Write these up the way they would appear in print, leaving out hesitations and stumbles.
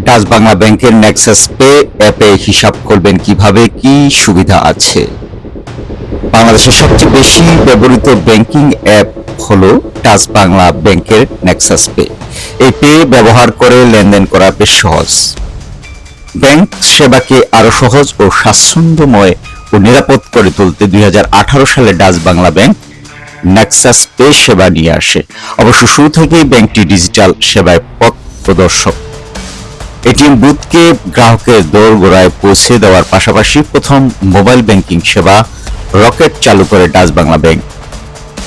Dutch Bangla ব্যাংকের Nexus pay অ্যাপে হিসাব করবেন কিভাবে, কি সুবিধা আছে? বাংলাদেশের সবচেয়ে বেশি ব্যবহৃত ব্যাংকিং অ্যাপ হলো ডাচ বাংলা ব্যাংকের নেক্সাস পে। এই পে ব্যবহার করে লেনদেন করা বেশ সহজ। ব্যাংক সেবাকে আরো সহজ ও স্বাচ্ছন্দ্যময় ও নিরাপদ করে তুলতে 2018 সালে Dutch Bangla bank Nexus pay সেবা নিয়ে আসে। অবশ্য শুরু থেকেই ব্যাংকটি ডিজিটাল সেবায় পথ প্রদর্শক। এটিএম বুথকে গ্রাহকের দোরগোড়ায় পৌঁছে দেওয়ার পাশাপাশি প্রথম মোবাইল ব্যাংকিং সেবা রকেট চালু করে ডাচ বাংলা ব্যাংক।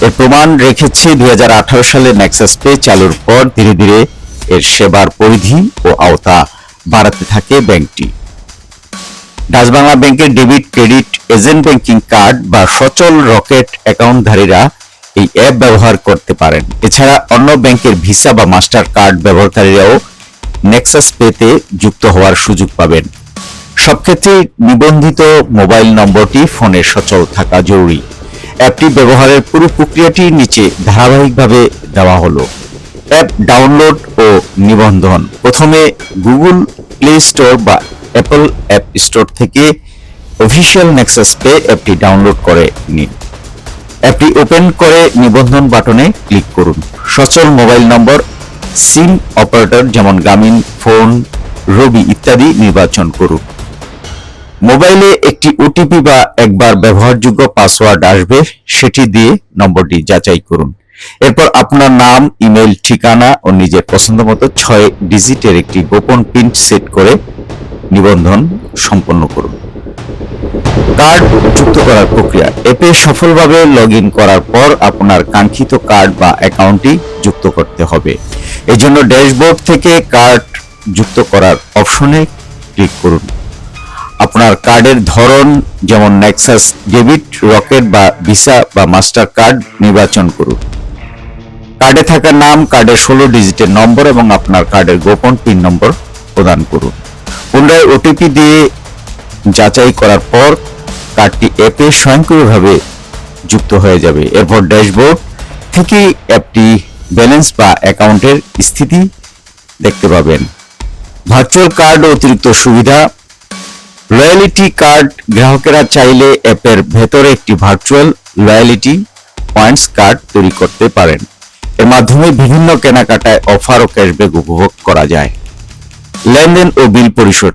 এর প্রমাণ রেখেছে 2018 সালে নেক্সাস পে চালুর পর ধীরে ধীরে এর সেবার পরিধি ও আওতা বাড়াতে থাকে ব্যাংকটি। ডাচ বাংলা ব্যাংকের debit, credit, agent banking card বা সচল রকেট অ্যাকাউন্টধারীরা এই অ্যাপ ব্যবহার করতে পারেন। এছাড়া অন্য ব্যাংকের ভিসা বা মাস্টার কার্ড ব্যবহারকারীরাও নেক্সাস পেতে যুক্ত হওয়ার সুযোগ পাবেন। সব ক্ষেত্রে নিবন্ধিত মোবাইল নম্বরটি ফোনে সচল থাকা জরুরি। অ্যাপটি ব্যবহারের পুরো প্রক্রিয়াটি নিচে ধারাবাহিকভাবে দেওয়া হলো। অ্যাপ ডাউনলোড ও নিবন্ধন। প্রথমে গুগল প্লে স্টোর বা অ্যাপল অ্যাপ স্টোর থেকে অফিসিয়াল নেক্সাস পে অ্যাপটি ডাউনলোড করে নিন। অ্যাপটি ওপেন করে নিবন্ধন বাটনে ক্লিক করুন। সচল মোবাইল নম্বর, সিম অপারেটর যেমন গ্রামীণ ফোন, রবি ইত্যাদি নির্বাচন করুন। মোবাইলে একটি ওটিপি বা একবার ব্যবহারযোগ্য পাসওয়ার্ড আসবে, সেটি দিয়ে নম্বরটি যাচাই করুন। এরপর আপনার নাম, ইমেল ঠিকানা ও নিজের পছন্দমতো 6 ডিজিটের একটি গোপন পিন সেট করে নিবন্ধন সম্পন্ন করুন। কার্ড যুক্ত করার প্রক্রিয়া। অ্যাপে সফলভাবে লগইন করার পর আপনার কাঙ্ক্ষিত কার্ড বা অ্যাকাউন্টটি যুক্ত করতে হবে। এজন্য ড্যাশবোর্ড থেকে কার্ড যুক্ত করার অপশনে ক্লিক করুন। আপনার কার্ডের ধরন যেমন নেক্সাস ডেবিট, রকেট বা ভিসা বা মাস্টার কার্ড নির্বাচন করুন। কার্ডে থাকা নাম, কার্ডের 16 ডিজিটের নম্বর এবং আপনার কার্ডের গোপন পিন নম্বর প্রদান করুন। পুনরায় ওটিপি দিয়ে যাচাই করার পর কার্ডটি অ্যাপে স্বয়ংক্রিয়ভাবে যুক্ত হয়ে যাবে। এরপর ড্যাশবোর্ড থেকে অ্যাপটি ব্যালেন্স বা অ্যাকাউন্টের স্থিতি দেখতে পাবেন। ভার্চুয়াল কার্ড ও অতিরিক্ত সুবিধা। লয়ালিটি কার্ড গ্রাহকেরা চাইলে অ্যাপের ভেতরে একটি ভার্চুয়াল লয়ালিটি পয়েন্টস কার্ড তৈরি করতে পারেন। এর মাধ্যমে বিভিন্ন কেনাকাটায় অফার ও ক্যাশব্যাক উপভোগ করা যায়। লেনদেন ও বিল পরিশোধ।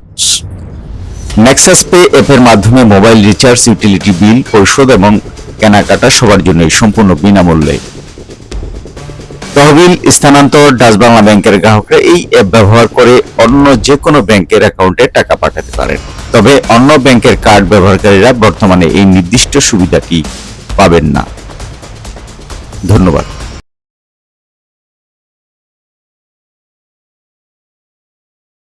নেক্সাস পে অ্যাপের মাধ্যমে মোবাইল রিচার্জ, ইউটিলিটি বিল পরিশোধ এবং কেনাকাটা সবার জন্যই সম্পূর্ণ বিনামূল্যে। তহবিল স্থানান্তর। ডাচ বাংলা ব্যাংকের গ্রাহকরা এই অ্যাপ ব্যবহার করে অন্য যে কোনো ব্যাংকের অ্যাকাউন্টে টাকা পাঠাতে পারেন। তবে অন্য ব্যাংকের কার্ড ব্যবহারকারীরা বর্তমানে এই নির্দিষ্ট সুবিধাটি পাবেন না। ধন্যবাদ।